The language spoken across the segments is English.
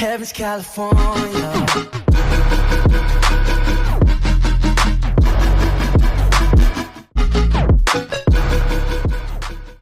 Heaven's California.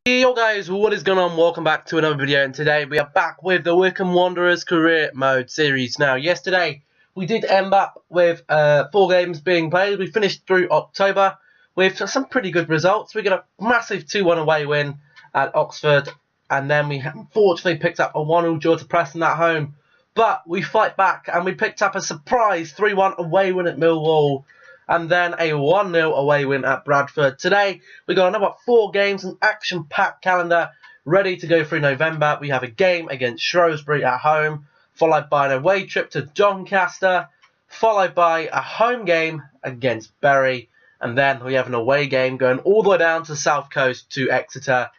Yo guys, what is going on? Welcome back to another video, and today we are back with the Wycombe Wanderers career mode series. Now yesterday we did end up with 4 games being played. We finished through October with some pretty good results. We got a massive 2-1 away win at Oxford, and then we unfortunately picked up a 1-0 draw to Preston at home. But we fight back and we picked up a surprise 3-1 away win at Millwall, and then a 1-0 away win at Bradford. Today, we got another 4 games, an action-packed calendar ready to go through November. We have a game against Shrewsbury at home, followed by an away trip to Doncaster, followed by a home game against Bury, and then we have an away game going all the way down to the South Coast to Exeter.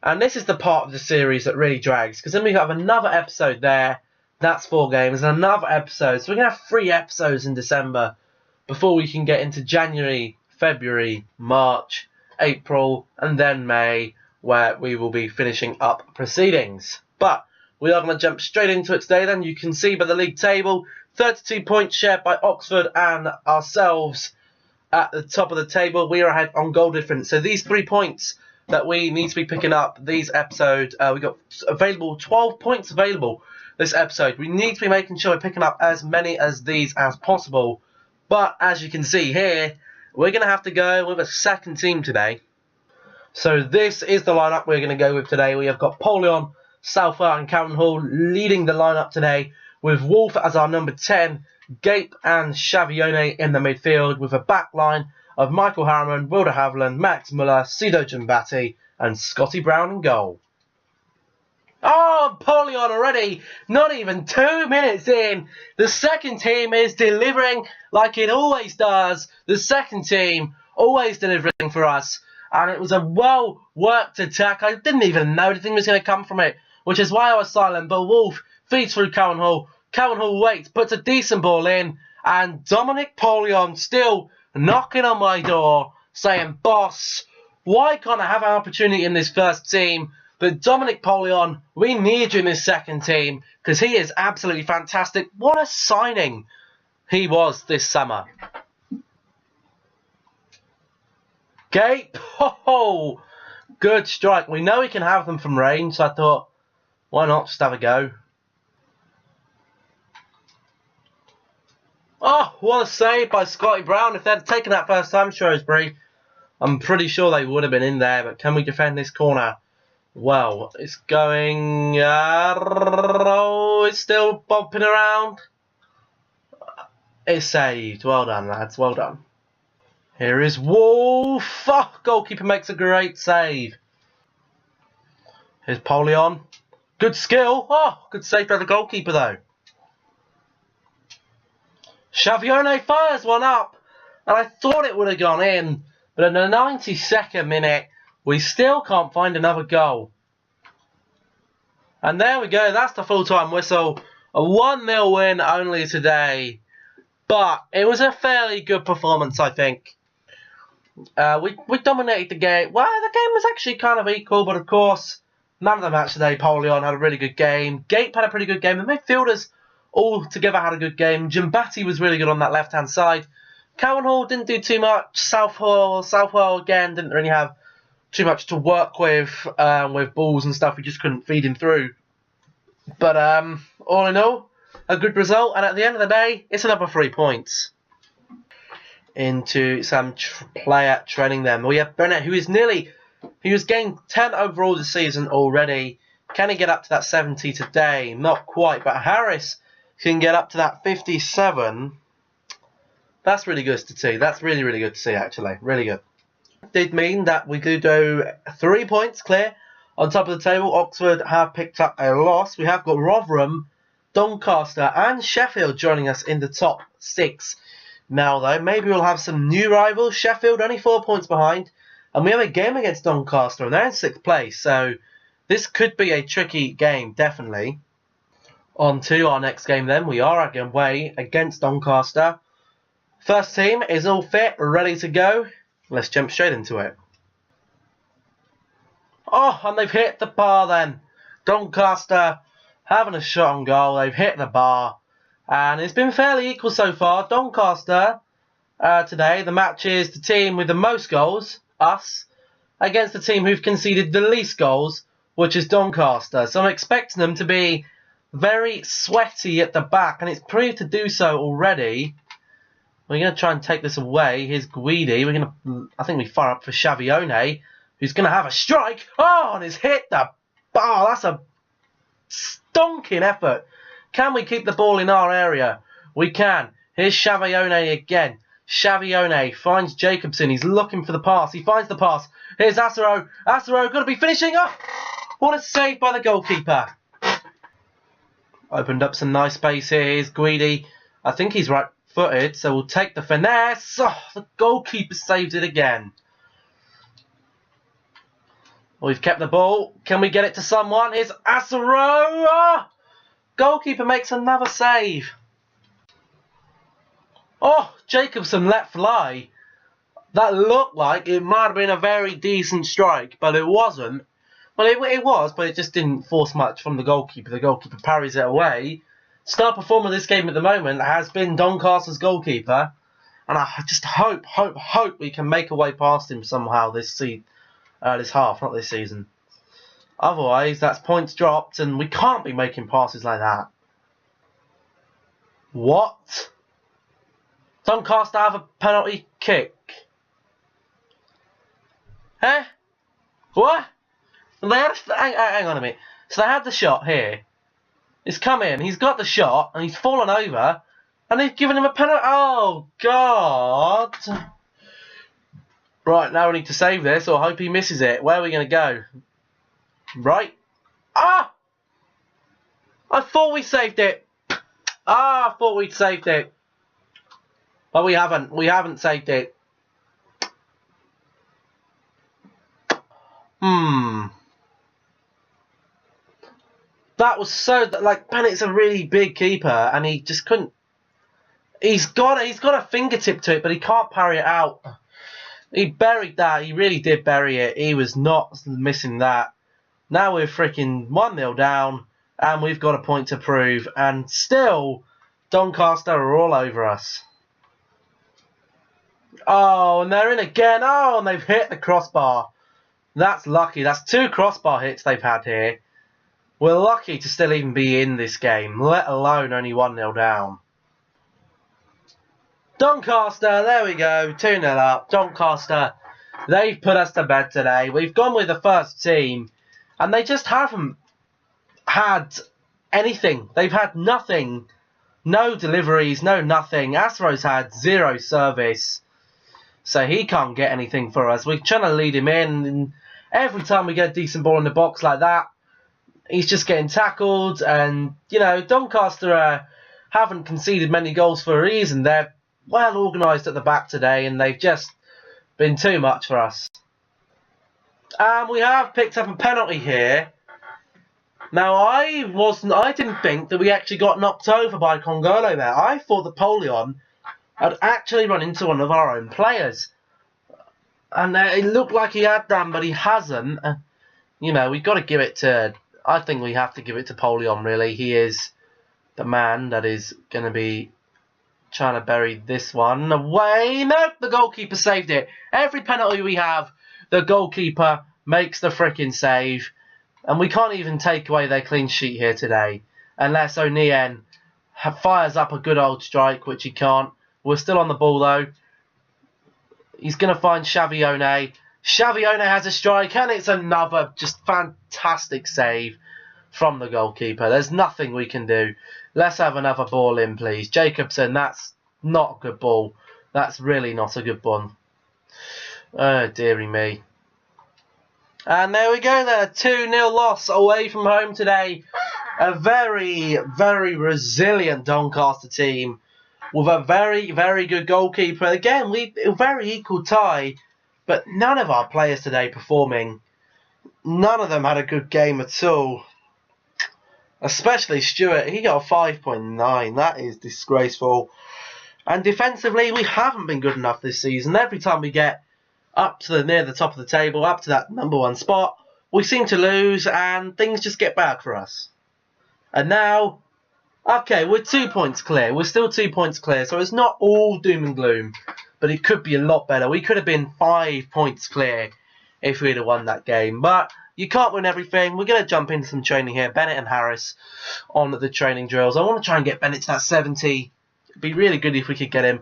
And this is the part of the series that really drags, because then we have another episode there. That's 4 games, and another episode. So we're going to have 3 episodes in December before we can get into January, February, March, April, and then May, where we will be finishing up proceedings. But we are going to jump straight into it today then. You can see by the league table, 32 points shared by Oxford and ourselves at the top of the table. We are ahead on goal difference. So these 3 points that we need to be picking up these episodes, we got available 12 points available this episode. We need to be making sure we're picking up as many as these as possible. But as you can see here, we're going to have to go with a second team today. So this is the lineup we're going to go with today. We have got Polion, Southwell and Cowden Hall leading the lineup today, with Wolf as our number 10, Gape and Xavione in the midfield, with a back line of Michael Harriman, Will de Havilland, Max Muller, Sido Jumbati and Scotty Brown in goal. Oh, Polion already, not even 2 minutes in. The second team is delivering like it always does. The second team always delivering for us. And it was a well-worked attack. I didn't even know anything was going to come from it, which is why I was silent. But Wolf feeds through Cowan Hall. Cowan Hall waits, puts a decent ball in. And Dominic Polion still knocking on my door, saying, "Boss, why can't I have an opportunity in this first team?" But Dominic Polion, we need you in this second team, because he is absolutely fantastic. What a signing he was this summer. Gape, oh, good strike. We know he can have them from range, so I thought, why not just have a go? Oh, what a save by Scotty Brown. If they'd taken that first time, Shrewsbury, I'm pretty sure they would have been in there. But can we defend this corner? Well, it's going... oh, it's still bumping around. It's saved. Well done, lads. Well done. Here is Wolf. Oh, goalkeeper makes a great save. Here's Polion. Good skill. Oh, good save by the goalkeeper, though. Xavione fires one up. And I thought it would have gone in. But in the 92nd minute, we still can't find another goal. And there we go. That's the full-time whistle. A 1-0 win only today. But it was a fairly good performance, I think. We dominated the game. Well, the game was actually kind of equal. But, of course, man of the match today, Polion, had a really good game. Gape had a pretty good game. The midfielders all together had a good game. Jumbati was really good on that left-hand side. Cowan Hall didn't do too much. Southwell again, didn't really have too much to work with balls and stuff. We just couldn't feed him through. But all in all, a good result. And at the end of the day, it's another 3 points into some player training them. We have Bennett, who was gained 10 overall this season already. Can he get up to that 70 today? Not quite. But Harris can get up to that 57. That's really good to see. That's really, really good to see, actually. Really good. Did mean that we could do 3 points clear on top of the table. Oxford have picked up a loss. We have got Rotherham, Doncaster and Sheffield joining us in the top 6 now, though. Maybe we'll have some new rivals. Sheffield only 4 points behind, and we have a game against Doncaster and they're in 6th place, so this could be a tricky game, definitely. On to our next game then. We are away against Doncaster. First team is all fit, ready to go. Let's jump straight into it. Oh, and they've hit the bar then. Doncaster having a shot on goal. They've hit the bar. And it's been fairly equal so far. Doncaster today, the match is the team with the most goals, us, against the team who've conceded the least goals, which is Doncaster. So I'm expecting them to be very sweaty at the back, and it's proved to do so already. We're going to try and take this away. Here's Guidi. I think we fire up for Xavione, who's going to have a strike. Oh, and it's hit the bar. That's a stonking effort. Can we keep the ball in our area? We can. Here's Xavione again. Xavione finds Jacobson. He's looking for the pass. He finds the pass. Here's Asaro. Asaro going to be finishing up. What a save by the goalkeeper. Opened up some nice space here. Here's Guidi. I think he's right-footed, so we'll take the finesse. Oh, the goalkeeper saved it again. We've kept the ball. Can we get it to someone? Here's Asaro. Oh! Goalkeeper makes another save. Oh, Jacobson let fly. That looked like it might have been a very decent strike, but it wasn't. Well, it was, but it just didn't force much from the goalkeeper. The goalkeeper parries it away. Star performer this game at the moment has been Doncaster's goalkeeper. And I just hope we can make a way past him somehow this half, not this season. Otherwise, that's points dropped, and we can't be making passes like that. What? Doncaster have a penalty kick. Eh? What? Hang on a minute. So they had the shot here. He's come in, he's got the shot, and he's fallen over, and they've given him a penalty. Oh, God. Right, now we need to save this, or hope he misses it. Where are we going to go? Right. Ah! I thought we saved it. I thought we'd saved it. But we haven't. We haven't saved it. That was so... Bennett's a really big keeper, and he just couldn't... He's got a fingertip to it, but he can't parry it out. He buried that. He really did bury it. He was not missing that. Now we're freaking 1-0 down, and we've got a point to prove. And still, Doncaster are all over us. Oh, and they're in again. Oh, and they've hit the crossbar. That's lucky. That's 2 crossbar hits they've had here. We're lucky to still even be in this game, let alone only 1-0 down. Doncaster, there we go, 2-0 up. Doncaster, they've put us to bed today. We've gone with the first team. And they just haven't had anything. They've had nothing. No deliveries, no nothing. Asro's had 0 service. So he can't get anything for us. We're trying to lead him in. And every time we get a decent ball in the box like that, he's just getting tackled. And, you know, Doncaster haven't conceded many goals for a reason. They're well organised at the back today, and they've just been too much for us. And we have picked up a penalty here. Now, I didn't think that we actually got knocked over by Congolo there. I thought that Polion had actually run into one of our own players. And it looked like he had done, but he hasn't. You know, we've got to give it to... I think we have to give it to Polion, really. He is the man that is going to be trying to bury this one away. Nope, the goalkeeper saved it. Every penalty we have, the goalkeeper makes the frickin' save. And we can't even take away their clean sheet here today. Unless O'Nien fires up a good old strike, which he can't. We're still on the ball, though. He's going to find Xavione. Xavione has a strike, and it's another just fantastic save from the goalkeeper. There's nothing we can do. Let's have another ball in, please. Jacobson, that's not a good ball. That's really not a good one. Oh, dearie me. And there we go then, a 2-0 loss away from home today. A very, very resilient Doncaster team with a very, very good goalkeeper. Again, a very equal tie, but none of our players today performing. None of them had a good game at all. Especially Stewart, he got a 5.9. That is disgraceful. And defensively, we haven't been good enough this season. Every time we get up to near the top of the table, up to that #1 spot, we seem to lose, and things just get bad for us. And now, okay, we're 2 points clear. We're still 2 points clear, so it's not all doom and gloom. But it could be a lot better. We could have been 5 points clear if we'd have won that game. But you can't win everything. We're going to jump into some training here. Bennett and Harris on the training drills. I want to try and get Bennett to that 70. It'd be really good if we could get him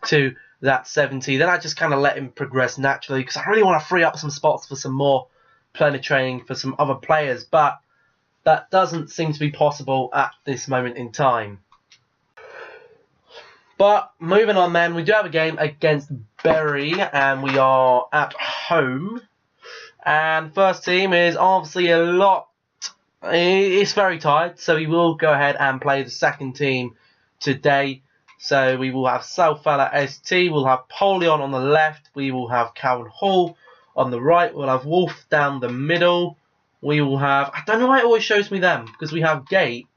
to that 70. Then I just kind of let him progress naturally because I really want to free up some spots for some more planet training for some other players. But that doesn't seem to be possible at this moment in time. But moving on then, we do have a game against Bury and we are at home. And first team is obviously it's very tired, so we will go ahead and play the second team today. So we will have Southfella ST, we'll have Polion on the left, we will have Cowan Hall on the right, we'll have Wolf down the middle, we will have, I don't know why it always shows me them, because we have Gape.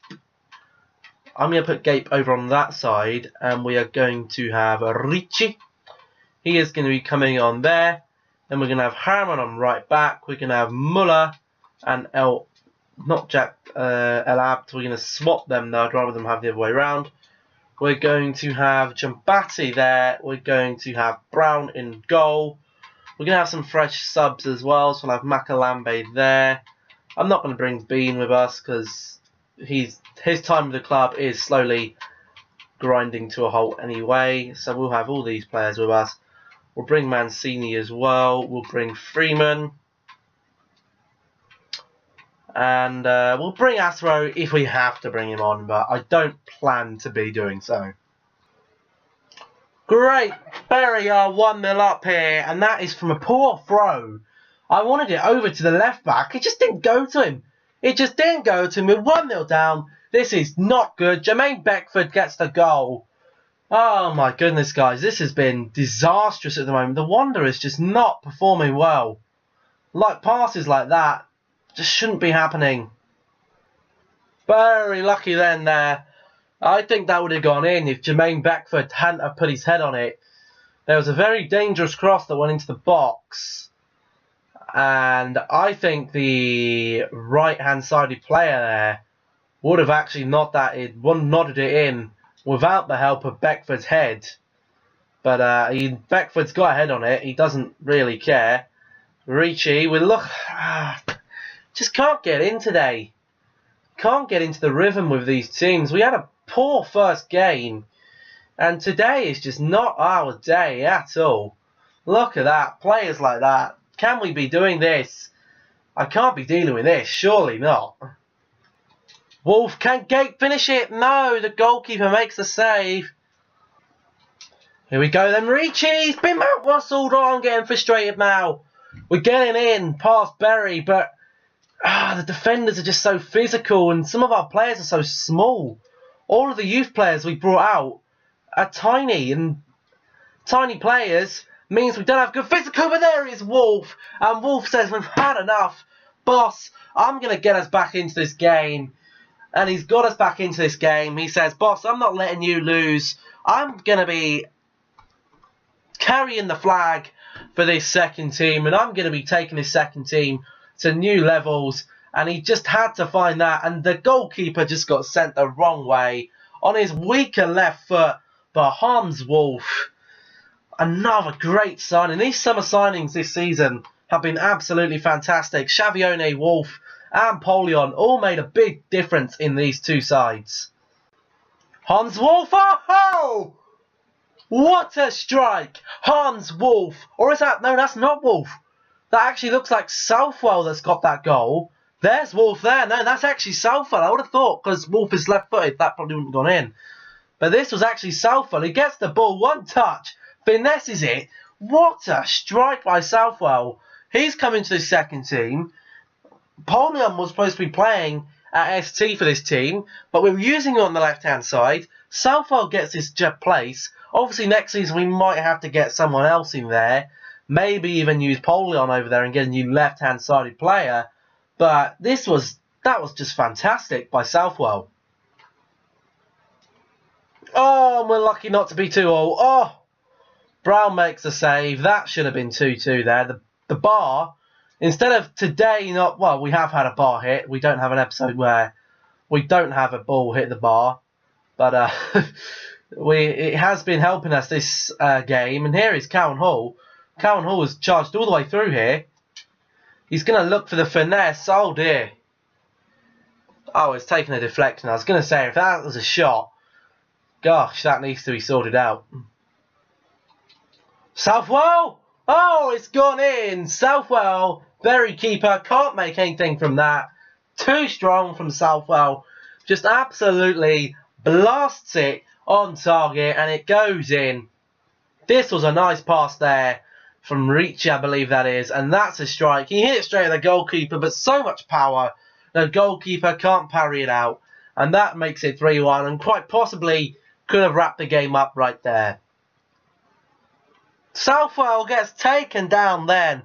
I'm going to put Gape over on that side, and we are going to have Ricci. He is going to be coming on there. Then we're going to have Harman on right back. We're going to have Muller and El Abd. We're going to swap them though. I'd rather them have the other way around. We're going to have Jambati there. We're going to have Brown in goal. We're going to have some fresh subs as well. So we'll have Makalambe there. I'm not going to bring Bean with us because his time with the club is slowly grinding to a halt anyway. So we'll have all these players with us. We'll bring Mancini as well. We'll bring Freeman. And we'll bring Asro if we have to bring him on, but I don't plan to be doing so. Great. Bury are 1-0 up here, and that is from a poor throw. I wanted it over to the left back. It just didn't go to him. It just didn't go to him. We're 1-0 down. This is not good. Jermaine Beckford gets the goal. Oh my goodness, guys. This has been disastrous at the moment. The Wanderers just not performing well. Like passes like that just shouldn't be happening. Very lucky then there. I think that would have gone in if Jermaine Beckford hadn't have put his head on it. There was a very dangerous cross that went into the box. And I think the right-hand sided player there would have actually nodded it in without the help of Beckford's head. But Beckford's got a head on it. He doesn't really care. Ricci, just can't get in today. Can't get into the rhythm with these teams. We had a poor first game. And today is just not our day at all. Look at that. Players like that. Can we be doing this? I can't be dealing with this. Surely not. Wolf, can Gape finish it? No, the goalkeeper makes the save. Here we go then. Ricci's been out-rustled. Oh, I'm getting frustrated now. We're getting in past Bury, but the defenders are just so physical and some of our players are so small. All of the youth players we brought out are tiny, and tiny players means we don't have good physical. But there is Wolf, and Wolf says, we've had enough. Boss, I'm going to get us back into this game. And he's got us back into this game. He says, boss, I'm not letting you lose. I'm going to be carrying the flag for this second team. And I'm going to be taking this second team to new levels. And he just had to find that. And the goalkeeper just got sent the wrong way on his weaker left foot by Hans Wolf. Another great signing. These summer signings this season have been absolutely fantastic. Xavione, Wolf and Polion all made a big difference in these two sides. Hans Wolf, oh! What a strike! Hans Wolf, or is that, no, that's not Wolf. That actually looks like Southwell that's got that goal. There's Wolf there. No, that's actually Southwell. I would have thought, because Wolf is left-footed, that probably wouldn't have gone in. But this was actually Southwell. He gets the ball, one touch, finesses it. What a strike by Southwell. He's coming to the second team. Polion was supposed to be playing at ST for this team, but we were using him on the left-hand side. Southwell gets his place. Obviously, next season we might have to get someone else in there. Maybe even use Polion over there and get a new left-hand sided player. But that was just fantastic by Southwell. Oh, we're lucky not to be 2-2. Oh, Brown makes a save. That should have been 2-2 there. The bar, instead of today, we have had a bar hit. We don't have an episode where we don't have a ball hit the bar, but it has been helping us this game. And here is Cowan Hall. Cowan Hall has charged all the way through here. He's going to look for the finesse. Oh dear. Oh, it's taken a deflection. I was going to say, if that was a shot, gosh, that needs to be sorted out. Southwell! Oh, it's gone in. Southwell, very keeper, can't make anything from that. Too strong from Southwell. Just absolutely blasts it on target and it goes in. This was a nice pass there from Ricci, I believe that is, and that's a strike. He hit it straight at the goalkeeper, but so much power, the goalkeeper can't parry it out, and that makes it 3-1, and quite possibly could have wrapped the game up right there. Southwell gets taken down then.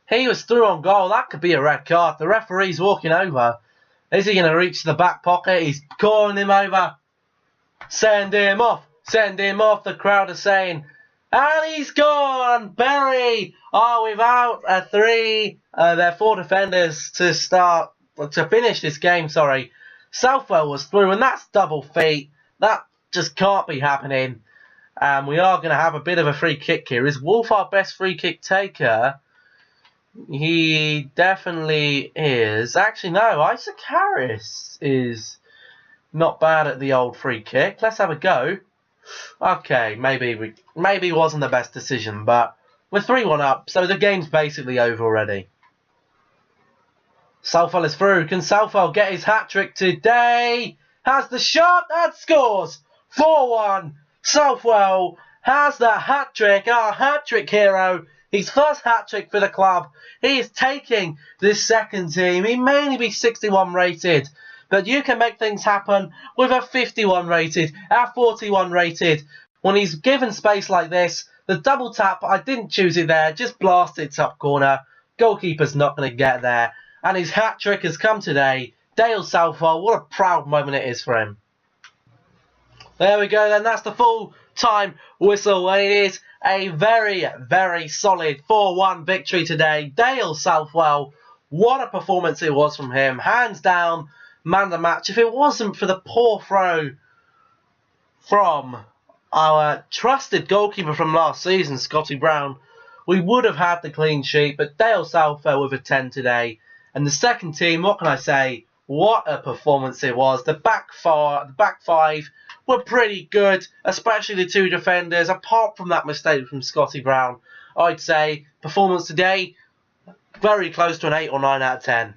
He was through on goal. That could be a red card. The referee's walking over. Is he going to reach the back pocket? He's calling him over. Send him off. Send him off. The crowd are saying. And he's gone. Berry are without a 3. They're 4 defenders to finish this game. Sorry. Southwell was through, and that's double feet. That just can't be happening. We are going to have a bit of a free kick here. Is Wolf our best free kick taker? He definitely is. Actually, no. Isaac Harris is not bad at the old free kick. Let's have a go. Okay, maybe it wasn't the best decision, but we're 3-1 up, so the game's basically over already. Southwell is through. Can Southwell get his hat-trick today? Has the shot and scores! 4-1. Southwell has the hat-trick, our hat-trick hero. His first hat-trick for the club. He is taking this second team. He may only be 61 rated, but you can make things happen with a 51 rated, a 41 rated. When he's given space like this, the double tap, I didn't choose it there, just blast it top corner. Goalkeeper's not going to get there. And his hat-trick has come today. Dale Southwell, what a proud moment it is for him. There we go then, that's the full time whistle, and it is a very, very solid 4-1 victory today. Dale Southwell, what a performance it was from him. Hands down, man of the match. If it wasn't for the poor throw from our trusted goalkeeper from last season, Scotty Brown, we would have had the clean sheet, but Dale Southwell with a 10 today. And the second team, what can I say? What a performance it was. The back five were pretty good, especially the 2 defenders. Apart from that mistake from Scotty Brown, I'd say performance today, very close to an 8 or 9 out of 10.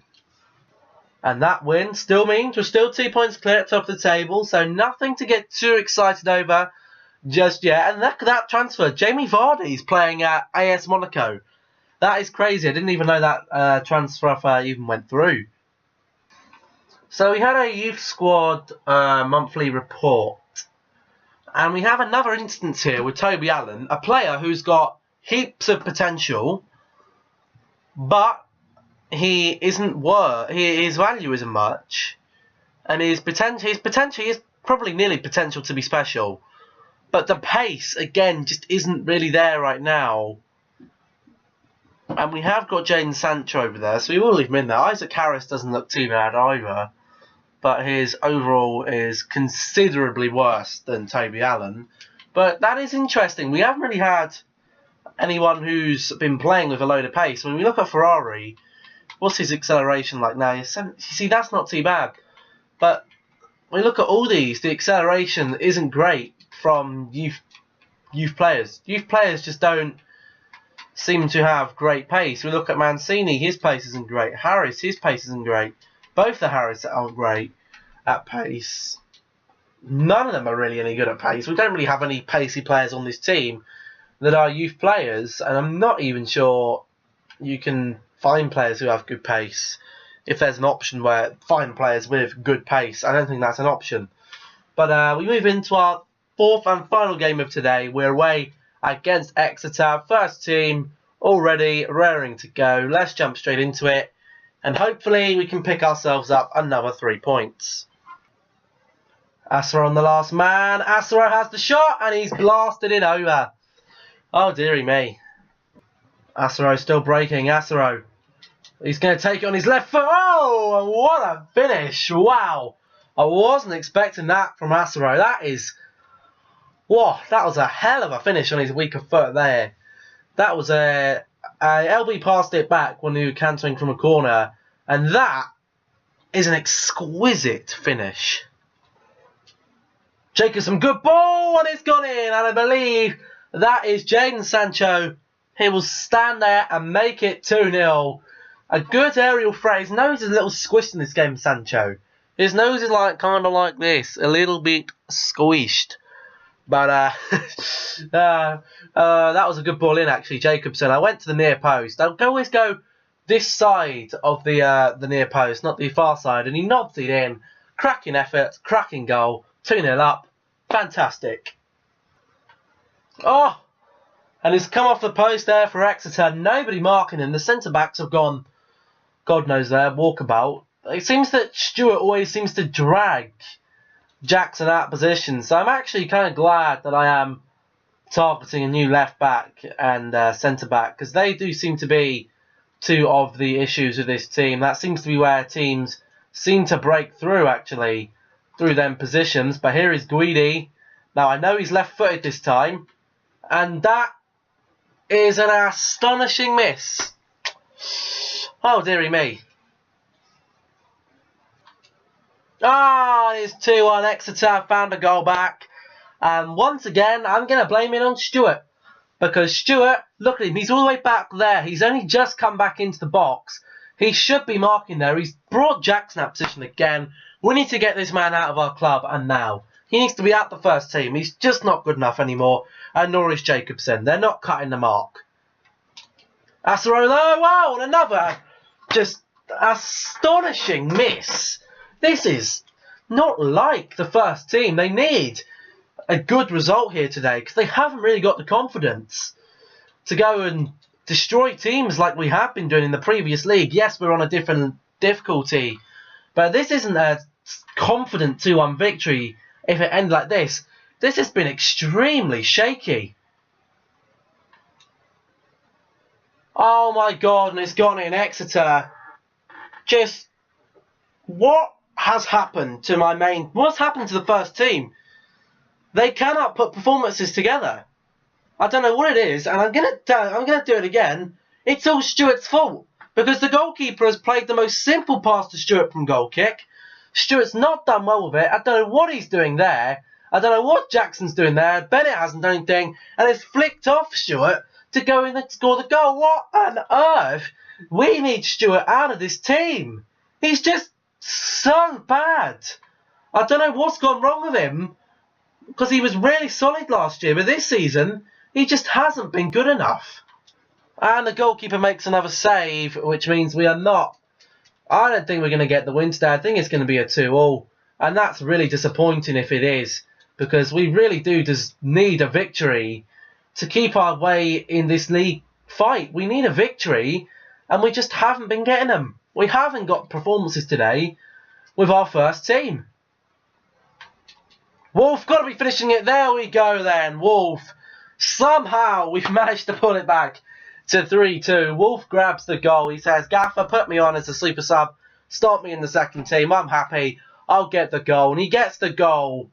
And that win still means we're still 2 points clear at top of the table, so nothing to get too excited over just yet. And look at that transfer. Jamie Vardy's playing at AS Monaco. That is crazy. I didn't even know that transfer offer even went through. So we had a youth squad monthly report. And we have another instance here with Toby Allen, a player who's got heaps of potential, but his value isn't much. And his potential is probably nearly potential to be special. But the pace, again, just isn't really there right now. And we have got Jadon Sancho over there, so we will leave him in there. Isaac Harris doesn't look too bad either, but his overall is considerably worse than Toby Allen. But that is interesting. We haven't really had anyone who's been playing with a load of pace. When we look at Ferrari, what's his acceleration like now? You see, that's not too bad. But when we look at all these, the acceleration isn't great from youth players. Youth players just don't seem to have great pace. We look at Mancini, his pace isn't great. Harris, his pace isn't great. Both the Harris aren't great at pace. None of them are really any good at pace. We don't really have any pacey players on this team that are youth players, and I'm not even sure you can find players who have good pace. If there's an option where find players with good pace, I don't think that's an option. But we move into our 4th and final game of today. We're away against Exeter. First team already raring to go. Let's jump straight into it, and hopefully we can pick ourselves up another 3 points. Asra on the last man. Asra has the shot, and he's blasted it over. Oh dearie me. Asaro still breaking. Asaro. He's going to take it on his left foot. Oh, what a finish. Wow. I wasn't expecting that from Asaro. That was a hell of a finish on his weaker foot there. That was a LB passed it back when he was cantering from a corner, and that is an exquisite finish. Jacobson, good ball, and it's gone in, and I believe that is Jadon Sancho. He will stand there and make it 2-0. A good aerial threat. His nose is a little squished in this game, Sancho. His nose is kind of like this, a little bit squished. But that was a good ball in, actually, Jacobson. I went to the near post. I always go this side of the near post, not the far side, and he nods it in. Cracking effort, cracking goal, 2-0 up. Fantastic. Oh, and he's come off the post there for Exeter. Nobody marking him. The centre-backs have gone, God knows there, walkabout. It seems that Stewart always seems to drag Jackson out of position. So I'm actually kind of glad that I am targeting a new left-back and centre-back, because they do seem to be two of the issues with this team. That seems to be where teams seem to break through, actually, through them positions. But here is Guidi. Now, I know he's left-footed this time, and that is an astonishing miss. Oh, dearie me. It's 2-1. Exeter found a goal back. And once again, I'm going to blame it on Stewart. Because Stewart, look at him, he's all the way back there. He's only just come back into the box. He should be marking there. He's brought Jackson out of position again. We need to get this man out of our club, and now. He needs to be out the first team. He's just not good enough anymore. And nor is Jacobson. They're not cutting the mark. Asaro, wow, and another just astonishing miss. This is not like the first team. They need a good result here today, because they haven't really got the confidence to go and destroy teams like we have been doing in the previous league. Yes, we're on a different difficulty, but this isn't a confident 2-1 victory if it ended like this. This has been extremely shaky. Oh my God, and it's gone in. Exeter. Just, what has happened to what's happened to the first team? They cannot put performances together. I don't know what it is, and I'm gonna do it again. It's all Stewart's fault, because the goalkeeper has played the most simple pass to Stewart from goal kick. Stewart's not done well with it. I don't know what he's doing there. I don't know what Jackson's doing there. Bennett hasn't done anything, and it's flicked off Stewart to go in and score the goal. What on earth? We need Stewart out of this team. He's just so bad. I don't know what's gone wrong with him, because he was really solid last year, but this season he just hasn't been good enough. And the goalkeeper makes another save, which means we are not. I don't think we're going to get the win today. I think it's going to be a 2-2, and that's really disappointing if it is, because we really do just need a victory to keep our way in this league fight. We need a victory, and we just haven't been getting them. We haven't got performances today with our first team. Wolf, got to be finishing it. There we go then. Wolf. Somehow we've managed to pull it back to 3-2. Wolf grabs the goal. He says, Gaffer, put me on as a super sub. Start me in the second team. I'm happy. I'll get the goal. And he gets the goal.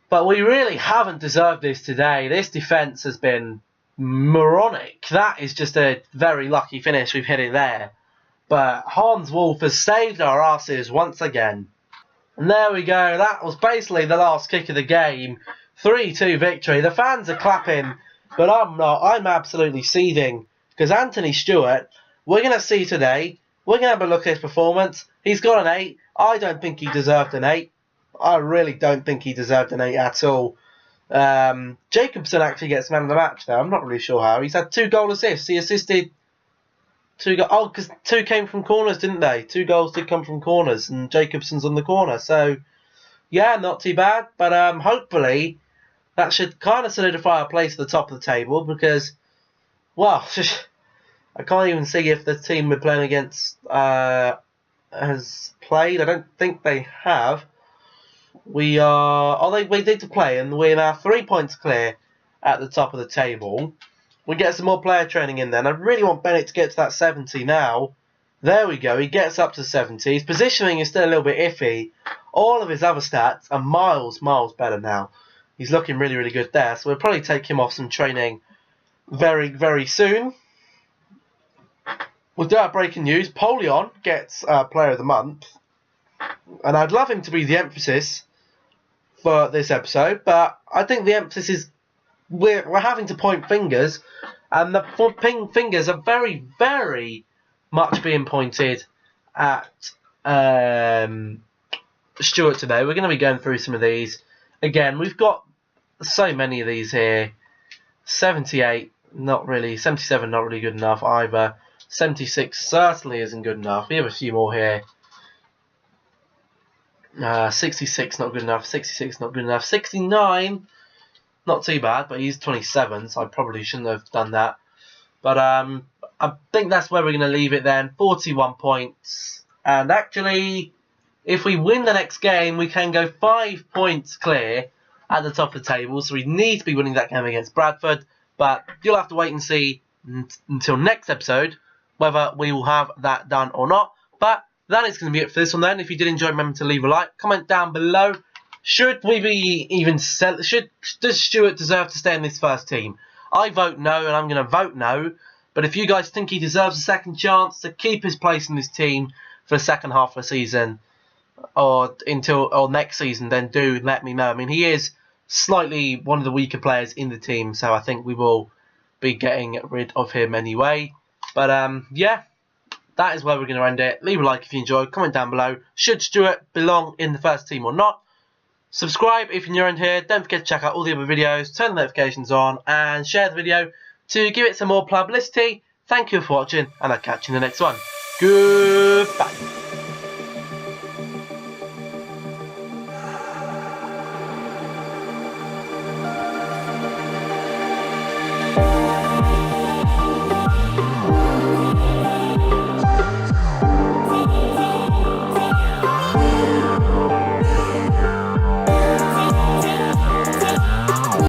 But we really haven't deserved this today. This defence has been moronic. That is just a very lucky finish. We've hit it there. But Hans Wolf has saved our asses once again. And there we go. That was basically the last kick of the game. 3-2 victory. The fans are clapping, but I'm not. I'm absolutely seething. Because Anthony Stewart, we're going to see today. We're going to have a look at his performance. He's got an 8. I don't think he deserved an 8. I really don't think he deserved an 8 at all. Jacobson actually gets man of the match there. I'm not really sure how. He's had 2 goal assists. He assisted 2 goals. Oh, because 2 came from corners, didn't they? 2 goals did come from corners, and Jacobson's on the corner. So, yeah, not too bad. But hopefully that should kind of solidify our place at the top of the table, because, well, I can't even see if the team we're playing against has played. I don't think they have. We are... Oh, we need to play, and we're now 3 points clear at the top of the table. We get some more player training in then. I really want Bennett to get to that 70 now. There we go. He gets up to 70. His positioning is still a little bit iffy. All of his other stats are miles better now. He's looking really, really good there. So we'll probably take him off some training very, very soon. We'll do our breaking news. Polion gets Player of the Month. And I'd love him to be the emphasis for this episode. But I think the emphasis is we're having to point fingers. And the fingers are very, very much being pointed at Stuart today. We're going to be going through some of these. Again, we've got so many of these here. 78, not really. 77, not really good enough either. 76 certainly isn't good enough. We have a few more here. 66, not good enough. 66, not good enough. 69, not too bad, but he's 27, so I probably shouldn't have done that. But I think that's where we're going to leave it then. 41 points. And actually, if we win the next game, we can go 5 points clear at the top of the table. So we need to be winning that game against Bradford. But you'll have to wait and see until next episode whether we will have that done or not. But that is going to be it for this one then. If you did enjoy, remember to leave a like. Comment down below. Should we be even does Stuart deserve to stay in this first team? I vote no, and I'm going to vote no. But if you guys think he deserves a second chance to keep his place in this team for the second half of the season or next season, then do let me know. I mean, he is slightly one of the weaker players in the team, so I think we will be getting rid of him anyway. But yeah, that is where we're going to end it. Leave a like if you enjoyed. Comment down below. Should Stuart belong in the first team or not? Subscribe if you're new around here. Don't forget to check out all the other videos. Turn the notifications on and share the video to give it some more publicity. Thank you for watching, and I'll catch you in the next one. Goodbye.